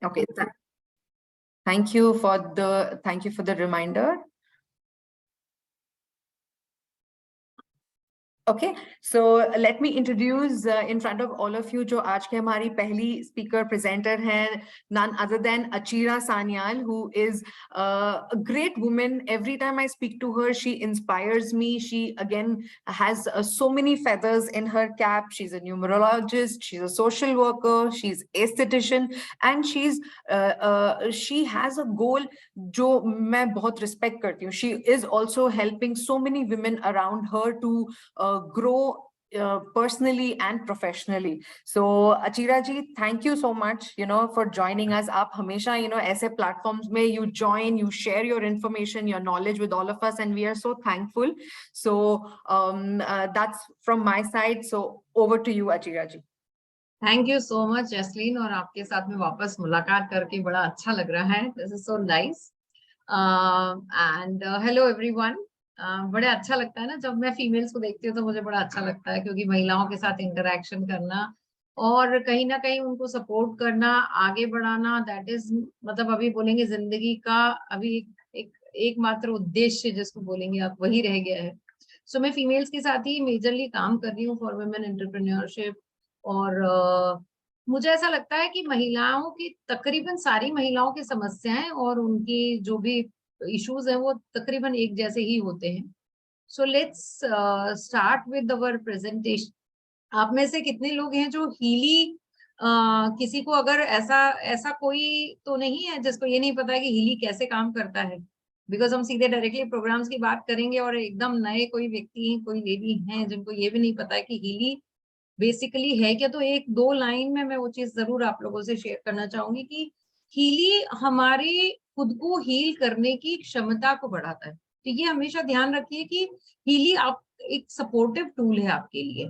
Okay, thank you for the reminder. Okay, so let me introduce in front of all of you जो आज के हमारी पहली speaker presenter हैं, none other than Achira Sanyal, who is a great woman. Every time I speak to her, she inspires me. She again has so many feathers in her cap. She's a numerologist, she's a social worker, she's aesthetician, and she has a goal जो मैं बहुत respect करती हूँ. She is also helping so many women around her to grow personally and professionally. So Achira ji, thank you so much, for joining us. आप हमेशा, ऐसे platforms में you join, you share your information, your knowledge with all of us, and we are so thankful. So that's from my side. So over to you, Achira ji. Thank you so much Jasleen, और आपके साथ में वापस मुलाकात करके बड़ा अच्छा लग रहा है. This is so nice. And hello everyone. बड़े अच्छा लगता है ना जब मैं फीमेल्स को देखती हूँ, तो मुझे बड़ा अच्छा लगता है, क्योंकि महिलाओं के साथ इंटरेक्शन करना और कहीं ना कहीं उनको सपोर्ट करना, आगे बढ़ाना, दैट इज मतलब अभी बोलेंगे जिंदगी का अभी एकमात्र उद्देश्य जिसको बोलेंगे आप, वही रह गया है. सो मैं फीमेल्स के साथ ही मेजरली काम कर रही हूँ फॉर वुमेन एंटरप्रेन्योरशिप. और मुझे ऐसा लगता है कि महिलाओं की तकरीबन सारी महिलाओं की समस्याएं और उनकी जो भी इश्यूज हैं वो तकरीबन एक जैसे ही होते हैं. So let's start with our presentation. आप में से कितने लोग हैं जो हीली किसी को, अगर ऐसा ऐसा कोई तो नहीं है जिसको ये नहीं पता है कि हीली कैसे काम करता है? बिकॉज हम सीधे डायरेक्टली प्रोग्राम्स की बात करेंगे, और एकदम नए कोई व्यक्ति, कोई लेडी हैं जिनको ये भी नहीं पता है कि हीली बेसिकली है क्या. तो एक दो लाइन में मैं वो चीज जरूर आप लोगों से शेयर करना चाहूंगी कि हीली हमारे खुद को हील करने की क्षमता को बढ़ाता है. तो ये हमेशा ध्यान रखिए कि हीली आप एक सपोर्टिव टूल है आपके लिए.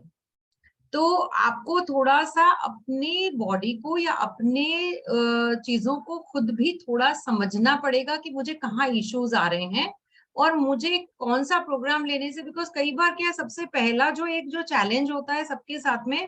तो आपको थोड़ा सा अपने बॉडी को या अपने चीजों को खुद भी थोड़ा समझना पड़ेगा कि मुझे कहाँ इश्यूज आ रहे हैं और मुझे कौन सा प्रोग्राम लेने से. बिकॉज कई बार क्या, सबसे पहला जो चैलेंज होता है सबके साथ में,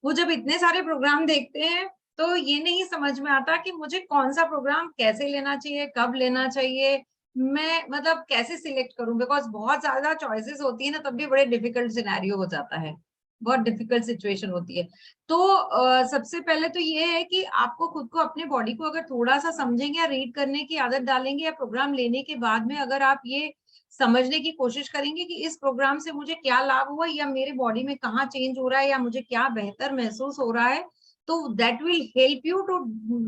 वो जब इतने सारे प्रोग्राम देखते हैं तो ये नहीं समझ में आता कि मुझे कौन सा प्रोग्राम कैसे लेना चाहिए, कब लेना चाहिए, मैं मतलब कैसे सिलेक्ट करूं. बिकॉज बहुत ज्यादा चॉइसेस होती है ना, तब भी बड़े डिफिकल्ट सिनेरियो हो जाता है, बहुत डिफिकल्ट सिचुएशन होती है. तो सबसे पहले तो ये है कि आपको खुद को, अपने बॉडी को अगर थोड़ा सा समझेंगे या रीड करने की आदत डालेंगे, या प्रोग्राम लेने के बाद में अगर आप ये समझने की कोशिश करेंगे कि इस प्रोग्राम से मुझे क्या लाभ हुआ, या मेरे बॉडी में कहाँ चेंज हो रहा है, या मुझे क्या बेहतर महसूस हो रहा है, तो that will help you to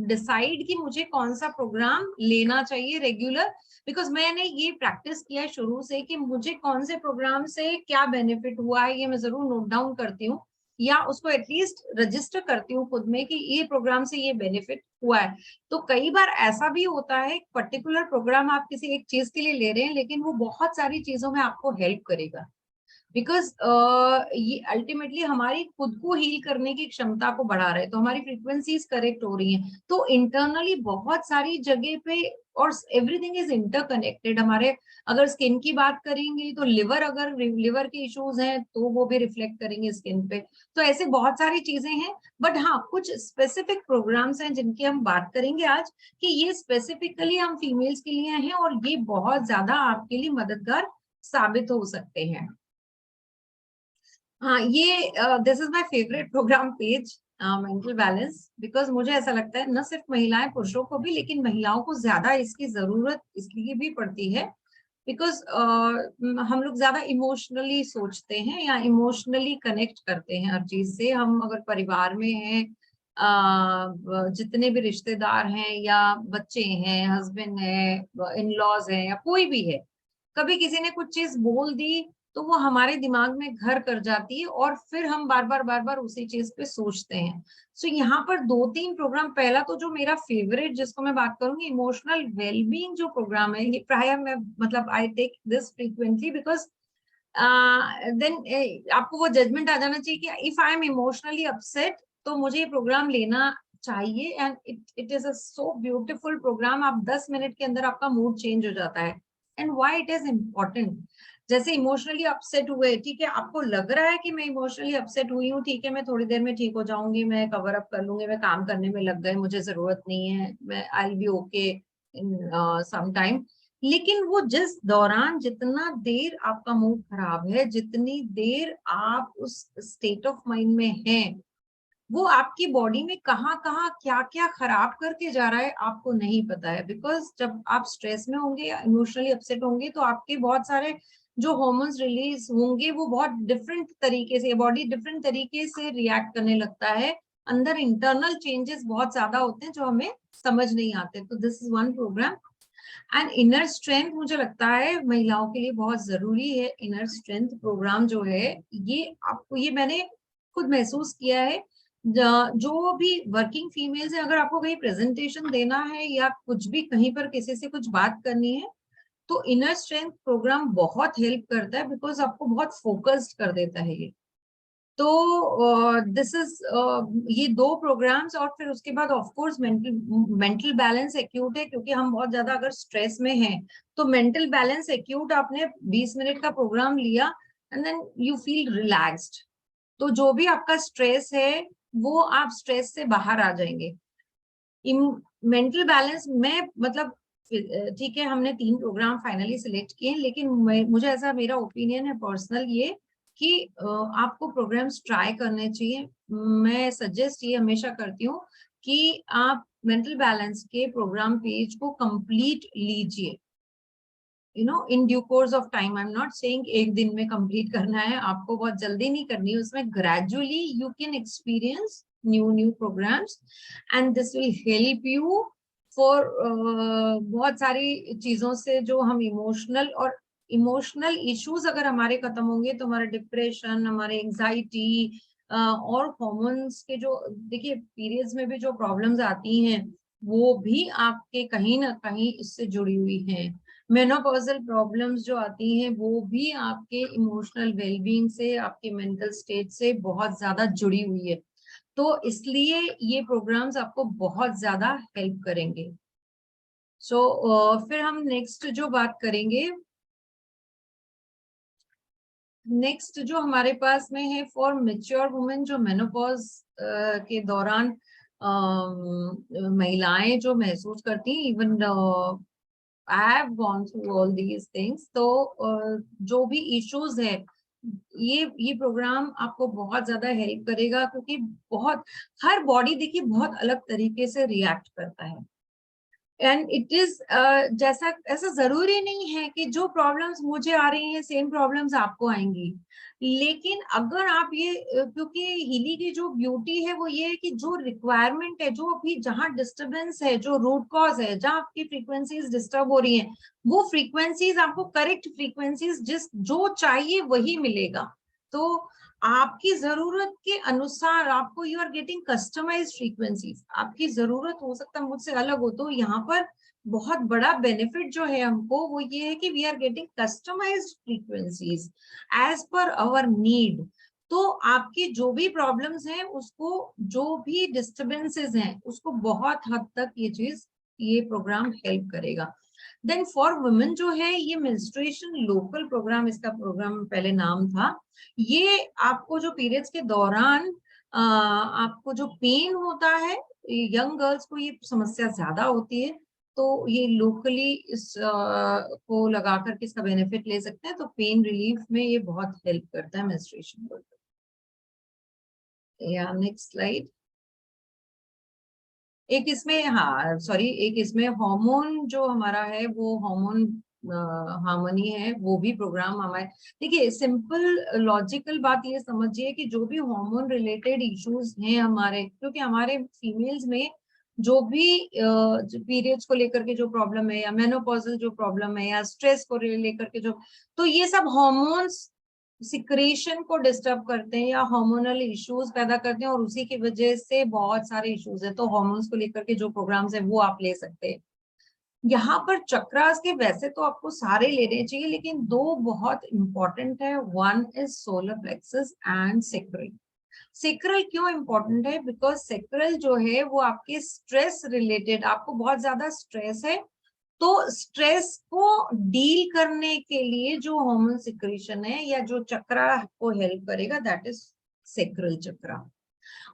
decide कि मुझे कौन सा प्रोग्राम लेना चाहिए रेगुलर. बिकॉज मैंने ये प्रैक्टिस किया है शुरू से कि मुझे कौन से प्रोग्राम से क्या बेनिफिट हुआ है, ये मैं जरूर नोट डाउन करती हूँ, या उसको एटलीस्ट रजिस्टर करती हूँ खुद में कि ये प्रोग्राम से ये बेनिफिट हुआ है. तो कई बार ऐसा भी होता है, पर्टिकुलर प्रोग्राम आप किसी एक चीज के लिए ले रहे हैं, लेकिन वो बहुत सारी चीजों में आपको हेल्प करेगा. बिकॉज ये अल्टीमेटली हमारी खुद को हील करने की क्षमता को बढ़ा रहे हैं, तो हमारी फ्रीक्वेंसीज करेक्ट हो रही हैं, तो इंटरनली बहुत सारी जगह पे, और एवरीथिंग इज इंटरकनेक्टेड. हमारे अगर स्किन की बात करेंगे तो लिवर, अगर लिवर के इश्यूज हैं तो वो भी रिफ्लेक्ट करेंगे स्किन पे. तो ऐसे बहुत सारी चीजें हैं. बट हाँ, कुछ स्पेसिफिक प्रोग्राम्स हैं जिनकी हम बात करेंगे आज, कि ये स्पेसिफिकली हम फीमेल्स के लिए हैं और ये बहुत ज्यादा आपके लिए मददगार साबित हो सकते हैं. हाँ, ये this is my favourite program page, mental balance. Because मुझे ऐसा लगता है न सिर्फ महिलाएं, पुरुषों को भी, लेकिन महिलाओं को ज्यादा इसकी जरूरत इसलिए भी पड़ती है बिकॉज हम लोग ज्यादा इमोशनली सोचते हैं या इमोशनली कनेक्ट करते हैं हर चीज से. हम अगर परिवार में हैं, जितने भी रिश्तेदार हैं या बच्चे हैं, हस्बैंड है, इन लॉज हैं, या कोई भी है, कभी किसी ने कुछ चीज बोल दी तो वो हमारे दिमाग में घर कर जाती है, और फिर हम बार बार उसी चीज पे सोचते हैं. सो यहाँ पर दो तीन प्रोग्राम, पहला तो जो मेरा फेवरेट जिसको मैं बात करूंगी, इमोशनल वेलबींग जो प्रोग्राम है, ये प्राय मैं मतलब I take this frequently because then आपको वो जजमेंट आ जाना चाहिए कि if I am emotionally upset तो मुझे ये प्रोग्राम लेना चाहिए. And it is a so beautiful program. आप 10 मिनट के अंदर आपका मूड चेंज हो जाता है. And why it is important, जैसे इमोशनली अपसेट हुए, ठीक है, आपको लग रहा है कि मैं इमोशनली अपसेट हुई हूँ, ठीक है, मैं थोड़ी देर में ठीक हो जाऊंगी, मैं कवर अप कर लूंगी, मैं काम करने में लग गए, मुझे जरूरत नहीं है, मैं I will be okay in some time. लेकिन वो जिस दौरान जितना देर आपका मूड खराब है, जितनी देर आप उस स्टेट ऑफ माइंड में हैं, वो आपकी बॉडी में कहाँ कहाँ क्या क्या खराब करके जा रहा है आपको नहीं पता है। बिकॉज जब आप स्ट्रेस में होंगे या इमोशनली अपसेट होंगे तो आपके बहुत सारे जो हॉर्मोन्स रिलीज होंगे वो बहुत डिफरेंट तरीके से, बॉडी डिफरेंट तरीके से रिएक्ट करने लगता है, अंदर इंटरनल चेंजेस बहुत ज्यादा होते हैं जो हमें समझ नहीं आते। तो this is one program. And inner strength मुझे लगता है महिलाओं के लिए बहुत जरूरी है। इनर स्ट्रेंथ प्रोग्राम जो है, ये आपको, ये मैंने खुद महसूस किया है। जो भी वर्किंग फीमेल्स है, अगर आपको कहीं प्रेजेंटेशन देना है या कुछ भी कहीं पर किसी से कुछ बात करनी है, तो इनर स्ट्रेंथ प्रोग्राम बहुत हेल्प करता है, बिकॉज आपको बहुत फोकस्ड कर देता है ये। तो दिस इज ये दो प्रोग्राम्स। और फिर उसके बाद of course mental balance acute है, क्योंकि हम बहुत ज्यादा अगर स्ट्रेस में हैं, तो मेंटल बैलेंस एक्यूट, आपने 20 मिनट का प्रोग्राम लिया and then you feel relaxed, तो जो भी आपका स्ट्रेस है वो आप स्ट्रेस से बाहर आ जाएंगे। मेंटल बैलेंस में मतलब, ठीक है, हमने 3 प्रोग्राम फाइनली सिलेक्ट किए, लेकिन मुझे ऐसा, मेरा ओपिनियन है पर्सनल ये, कि आपको प्रोग्राम्स ट्राई करने चाहिए। मैं सजेस्ट ये हमेशा करती हूँ कि आप मेंटल बैलेंस के प्रोग्राम पेज को कंप्लीट लीजिए, in due course of time. I am not saying एक दिन में कंप्लीट करना है, आपको बहुत जल्दी नहीं करनी है, उसमें gradually you can experience new programs and this will help you for बहुत सारी चीजों से जो हम इमोशनल इश्यूज अगर हमारे खत्म होंगे तो हमारा डिप्रेशन, हमारे एंजाइटी और हॉर्मोन्स के जो, देखिए पीरियड्स में भी जो प्रॉब्लम्स आती हैं वो भी आपके कहीं ना कहीं इससे जुड़ी हुई हैं। मेनोपॉजल प्रॉब्लम्स जो आती हैं वो भी आपके इमोशनल वेलबींग से, आपके मेंटल स्टेट से बहुत ज्यादा जुड़ी हुई है। तो इसलिए ये प्रोग्राम्स आपको बहुत ज्यादा हेल्प करेंगे। सो फिर हम नेक्स्ट जो बात करेंगे, नेक्स्ट जो हमारे पास में है फॉर मेच्योर वुमेन, जो मेनोपॉज के दौरान महिलाएं जो महसूस करती हैं, even I have gone through all these things. तो जो भी इश्यूज है, ये प्रोग्राम आपको बहुत ज्यादा हेल्प करेगा, क्योंकि बहुत, हर बॉडी देखिए बहुत अलग तरीके से रिएक्ट करता है। एंड इट इज जैसा, ऐसा जरूरी नहीं है कि जो प्रॉब्लम्स मुझे आ रही हैं सेम प्रॉब्लम्स आपको आएंगी। लेकिन अगर आप ये क्योंकि हीली की जो ब्यूटी है वो ये है कि जो रिक्वायरमेंट है, जो अभी जहां डिस्टरबेंस है, जो रूट कॉज है, जहां आपकी फ्रीक्वेंसीज डिस्टर्ब हो रही हैं, वो फ्रीक्वेंसीज आपको करेक्ट फ्रीक्वेंसीज जिस जो चाहिए वही मिलेगा। तो आपकी जरूरत के अनुसार आपको, you are getting customised frequencies, आपकी जरूरत हो सकता है मुझसे अलग हो। तो यहाँ पर बहुत बड़ा बेनिफिट जो है हमको वो ये है कि we are getting customised frequencies as per our need. तो आपकी जो भी प्रॉब्लम्स हैं उसको, जो भी डिस्टर्बेंसेस हैं उसको बहुत हद तक ये प्रोग्राम हेल्प करेगा। देन फॉर वुमेन जो है, ये मेंस्ट्रुएशन लोकल प्रोग्राम, इसका प्रोग्राम पहले नाम था। ये आपको जो पीरियड्स के दौरान आपको जो पेन होता है, यंग गर्ल्स को ये समस्या ज्यादा होती है, तो ये लोकली इस को लगा करके इसका बेनिफिट ले सकते हैं। तो पेन रिलीफ में ये बहुत हेल्प करता है मेंस्ट्रुएशन को। या नेक्स्ट स्लाइड। एक इसमें, हाँ सॉरी, एक इसमें हार्मोन जो हमारा है वो हार्मोन हार्मनी है, वो भी प्रोग्राम हमारे, देखिए सिंपल लॉजिकल बात ये समझिए कि जो भी हार्मोन रिलेटेड इश्यूज हैं हमारे, क्योंकि हमारे फीमेल्स में जो भी पीरियड्स को लेकर के जो प्रॉब्लम है, या मेनोपॉजल जो प्रॉब्लम है, या स्ट्रेस को लेकर के जो, तो ये सब हार्मोन्स सिक्रेशन को डिस्टर्ब करते हैं या हार्मोनल इश्यूज पैदा करते हैं, और उसी की वजह से बहुत सारे इश्यूज है। तो हार्मोन्स को लेकर के जो प्रोग्राम्स है वो आप ले सकते हैं। यहाँ पर चक्रास के वैसे तो आपको सारे लेने चाहिए, लेकिन 2 बहुत इंपॉर्टेंट है। One is solar plexus and sacral. Sacral क्यों इंपॉर्टेंट है? बिकॉज सेक्रल जो है वो आपके स्ट्रेस रिलेटेड, आपको बहुत ज्यादा स्ट्रेस है तो स्ट्रेस को डील करने के लिए जो हार्मोन सिक्रीशन है या जो चक्रा को हेल्प करेगा, दैट इज सेक्रल चक्रा।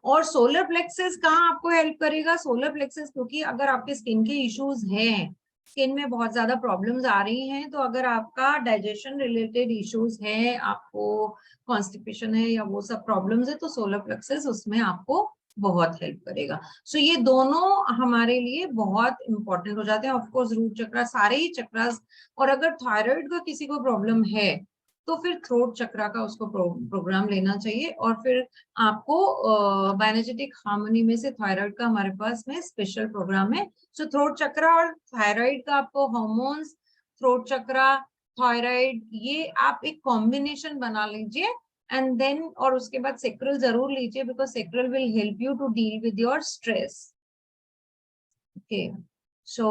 और सोलर प्लेक्सस कहाँ आपको हेल्प करेगा? सोलर प्लेक्सस, क्योंकि अगर आपके स्किन के इश्यूज हैं, स्किन में बहुत ज्यादा प्रॉब्लम्स आ रही हैं, तो अगर आपका डाइजेशन रिलेटेड इश्यूज है, आपको कॉन्स्टिपेशन है या वो सब प्रॉब्लम्स है, तो सोलर प्लेक्सस उसमें आपको बहुत हेल्प करेगा। सो ये दोनों हमारे लिए बहुत इंपॉर्टेंट हो जाते हैं। ऑफ कोर्स रूट चक्रा, सारे ही चक्रास। और अगर थायराइड का किसी को प्रॉब्लम है तो फिर थ्रोट चक्रा का उसको प्रोग्राम लेना चाहिए। और फिर आपको बायोएनर्जेटिक हार्मनी में से थायराइड का हमारे पास में स्पेशल प्रोग्राम है। सो थ्रोट चक्रा और थायराइड का आपको हार्मोन्स, थ्रोट चक्रा, थायराइड, ये आप एक कॉम्बिनेशन बना लीजिए। एंड देन और उसके बाद सेक्रल जरूर लीजिए, because sacral will help you to deal with your stress. Okay, so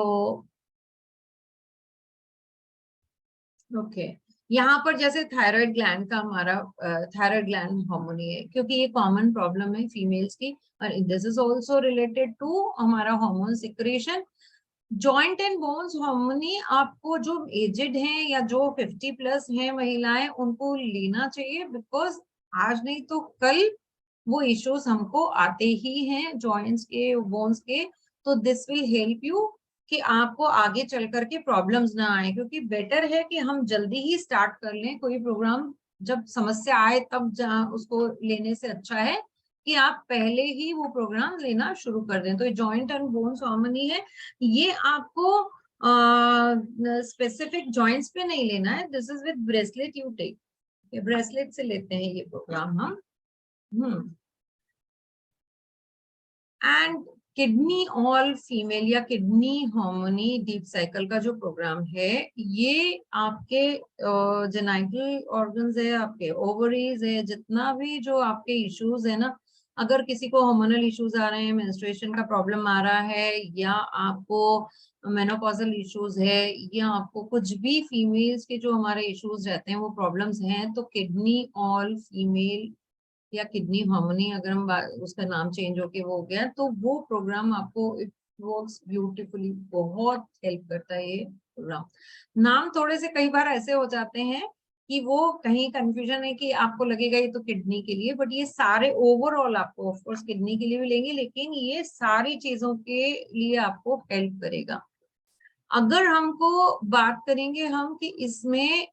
okay, यहाँ पर जैसे थायराइड ग्लैंड का हमारा थायराइड ग्लैंड हार्मोनी है, क्योंकि ये कॉमन प्रॉब्लम है फीमेल्स की, और this is also related to हमारा hormone secretion. Joint and bones harmony आपको जो एजेड हैं या जो 50 प्लस हैं महिलाएं, उनको लेना चाहिए, बिकॉज आज नहीं तो कल वो इश्यूज हमको आते ही हैं जॉइंट्स के, बोन्स के। तो दिस विल हेल्प यू कि आपको आगे चल करके प्रॉब्लम्स ना आए, क्योंकि बेटर है कि हम जल्दी ही स्टार्ट कर लें कोई प्रोग्राम, जब समस्या आए तब उसको लेने से अच्छा है कि आप पहले ही वो प्रोग्राम लेना शुरू कर दें। तो ये जॉइंट एंड बोन्स हार्मनी है, ये आपको स्पेसिफिक जॉइंट्स पे नहीं लेना है। This is with bracelet you take, bracelet से लेते हैं ये प्रोग्राम हम। एंड किडनी ऑल फीमेल या किडनी हार्मोनी डीप साइकिल का जो प्रोग्राम है, ये आपके जेनाइटल ऑर्गन्स है, आपके ओवरीज है, जितना भी जो आपके इश्यूज है ना, अगर किसी को हार्मोनल इश्यूज आ रहे हैं, मेंस्ट्रुएशन का प्रॉब्लम आ रहा है, या आपको मेनोपॉजल इश्यूज है, या आपको कुछ भी फीमेल्स के जो हमारे इश्यूज रहते हैं वो प्रॉब्लम्स हैं, तो किडनी ऑल फीमेल या किडनी हार्मोनी, अगर हम उसका नाम चेंज होके वो हो गया, तो वो प्रोग्राम आपको इट वर्क्स ब्यूटीफुली, बहुत हेल्प करता है ये प्रोग्राम। नाम थोड़े से कई बार ऐसे हो जाते हैं कि वो कहीं कंफ्यूजन है कि आपको लगेगा ये तो किडनी के लिए, बट ये सारे ओवरऑल आपको, ऑफ कोर्स किडनी के लिए भी लेंगे, लेकिन ये सारी चीजों के लिए आपको हेल्प करेगा। अगर हमको बात करेंगे हम कि इसमें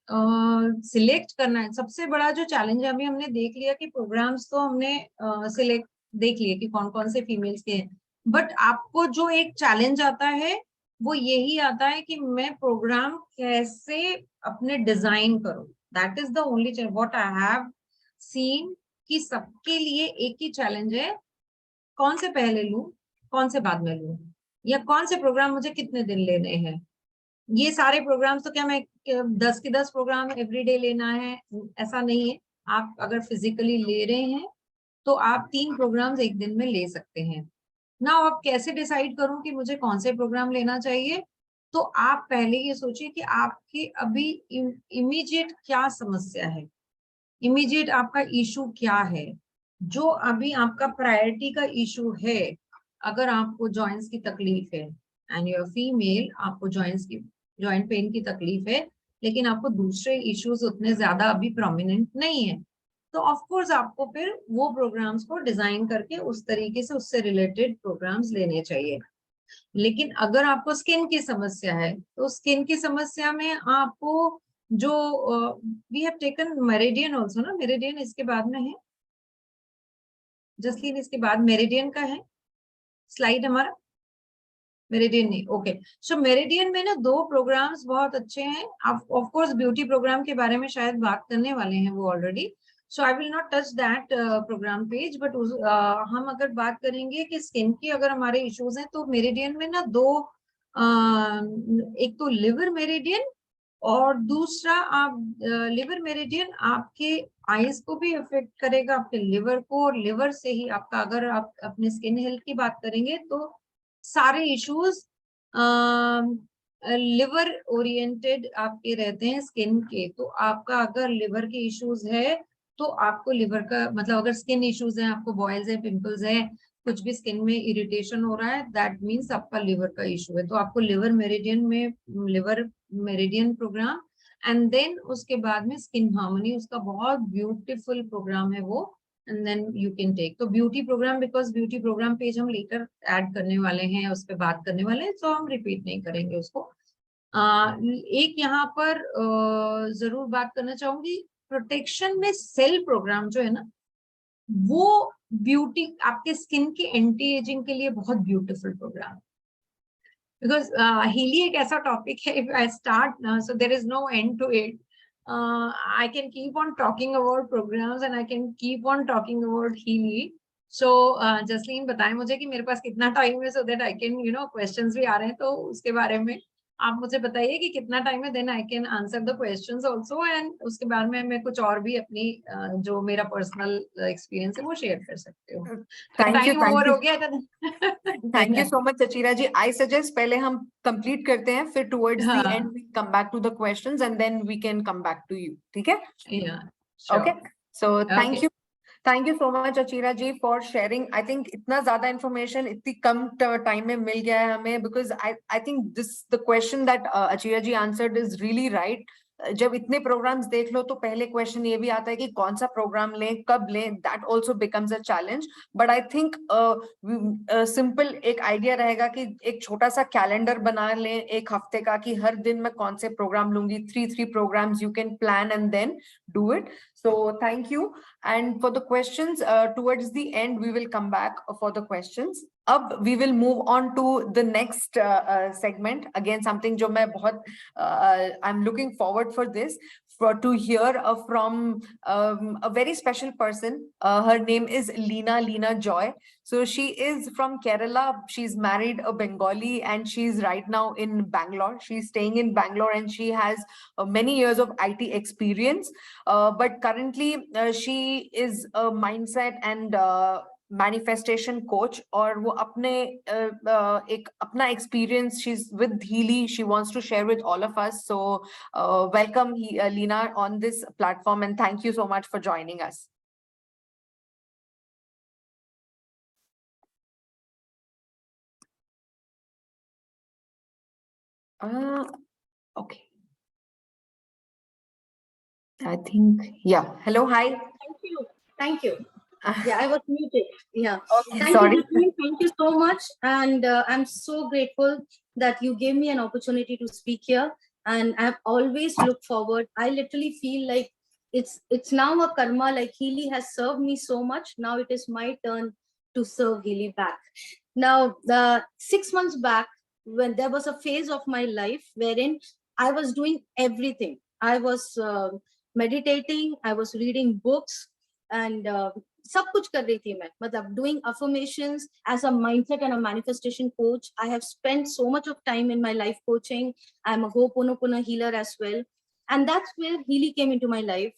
सिलेक्ट करना है, सबसे बड़ा जो चैलेंज है, अभी हमने देख लिया कि प्रोग्राम्स तो हमने सिलेक्ट देख लिए कि कौन कौन से फीमेल्स के हैं, बट आपको जो एक चैलेंज आता है वो यही आता है कि मैं प्रोग्राम कैसे अपने डिजाइन करूं। That is the only what I have seen, कि सबके लिए एक ही चैलेंज है, कौन से पहले लूं, कौन से बाद में लूं, या कौन से प्रोग्राम मुझे कितने दिन लेने हैं। ये सारे प्रोग्राम्स तो क्या मैं 10 के 10 प्रोग्राम एवरीडे लेना है, ऐसा नहीं है। आप अगर फिजिकली ले रहे हैं तो आप 3 प्रोग्राम्स एक दिन में ले सकते हैं ना। आप कैसे डिसाइड करूं कि मुझे कौन से प्रोग्राम लेना चाहिए? तो आप पहले ये सोचिए कि आपकी अभी इमीडिएट क्या समस्या है, इमीडिएट आपका इशू क्या है, जो अभी आपका प्रायोरिटी का इशू है। अगर आपको जॉइंट्स की तकलीफ है एंड यू आर फीमेल, आपको जॉइंट पेन की तकलीफ है, लेकिन आपको दूसरे इश्यूज उतने ज्यादा अभी प्रोमिनेंट नहीं है, तो ऑफ कोर्स आपको फिर वो प्रोग्राम्स को डिजाइन करके उस तरीके से उससे रिलेटेड प्रोग्राम्स लेने चाहिए। लेकिन अगर आपको स्किन की समस्या है, तो स्किन की समस्या में आपको जो we have taken meridian also ना, मेरिडियन इसके बाद में है, जसलीन इसके बाद मेरिडियन का है स्लाइड हमारा, मेरिडियन नहीं, ओके। सो मेरिडियन में ना 2 प्रोग्राम्स बहुत अच्छे हैं। आप ऑफ कोर्स ब्यूटी प्रोग्राम के बारे में शायद बात करने वाले हैं वो already, so I will not touch that program page, but हम अगर बात करेंगे कि स्किन की अगर हमारे इश्यूज हैं, तो मेरिडियन में ना 2, एक तो लिवर मेरिडियन, और दूसरा आप लिवर मेरिडियन आपके आईज को भी इफेक्ट करेगा, आपके लिवर को, और लिवर से ही आपका, अगर आप अपने स्किन हेल्थ की बात करेंगे तो सारे इश्यूज लिवर ओरिएंटेड आपके रहते हैं स्किन के। तो आपका अगर लिवर के इश्यूज है, तो आपको लिवर का मतलब, अगर स्किन इश्यूज हैं, आपको बॉयल्स है, पिंपल्स है, कुछ भी स्किन में इरिटेशन हो रहा है, दैट मीन्स आपका लिवर का इशू है। तो आपको liver meridian program, and then उसके बाद में स्किन हार्मनी, उसका बहुत ब्यूटीफुल प्रोग्राम है वो, and then you can take. तो beauty programme, because beauty programme page हम लेकर ऐड करने वाले हैं, उस पर बात करने वाले हैं, तो हम रिपीट नहीं करेंगे उसको। एक यहाँ पर जरूर बात करना चाहूंगी, प्रोटेक्शन में सेल प्रोग्राम जो है ना, वो ब्यूटी आपके स्किन के एंटी एजिंग के लिए बहुत ब्यूटीफुल प्रोग्राम है। बिकॉज हीली एक ऐसा टॉपिक है, if I start so there is no end to it. I can keep on talking about programs and I can keep on talking about Healy. So Jasleen बताएं मुझे कि मेरे पास कितना टाइम है, so that I can, you know, questions भी आ रहे हैं, तो उसके बारे में आप मुझे बताइए कि कितना टाइम है, then I can answer the questions also, and उसके बाद में मैं कुछ और भी अपनी जो मेरा पर्सनल एक्सपीरियंस है वो शेयर कर सकती हूँ। टाइम ओवर हो गया था। Thank you so much Achira ji. I suggest पहले हम कंप्लीट करते हैं, फिर towards the end we come back to the questions and then we can come back to you, ठीक है? Okay, so thank you so much Achira ji for sharing. I think इतना ज्यादा information इतनी कम टाइम में मिल गया है हमें, because I think this the question that Achira ji answered is really right. जब इतने प्रोग्राम्स देख लो तो पहले क्वेश्चन ये भी आता है कि कौन सा प्रोग्राम लें, कब लें, that also becomes a challenge. But I think simple एक आइडिया रहेगा कि एक छोटा सा कैलेंडर बना लें एक हफ्ते का, कि हर दिन मैं कौन से प्रोग्राम लूंगी। 3 programs you can plan and then do it. So thank you. And for the questions, towards the end, we will come back for the questions. Ab we will move on to the next segment. Again, something jo main bahut, I'm looking forward for this, to hear from a very special person. Her name is Leena Joy. So she is from Kerala. She's married a Bengali and she's right now in Bangalore. She's staying in Bangalore and she has many years of IT experience. But currently she is a mindset and manifestation coach, और वो अपने एक अपना experience, she's with Healy, she wants to share with all of us. So welcome Leena on this platform, and thank you so much for joining us. Okay. I think, yeah. Hello, hi. Thank you. Yeah, I was muted. Yeah. Okay, sorry. Thank you so much. And I'm so grateful that you gave me an opportunity to speak here. And I've always looked forward. I literally feel like it's now a karma, like Healy has served me so much. Now it is my turn to serve Healy back. Now, 6 months back, when there was a phase of my life wherein I was doing everything. I was meditating, I was reading books, and सब कुछ कर रही थी मैं, मतलब doing affirmations as a mindset and a manifestation coach. I have spent so much of time in my life coaching. I'm a Ho'oponopono healer as well, and that's where Healy came into my life.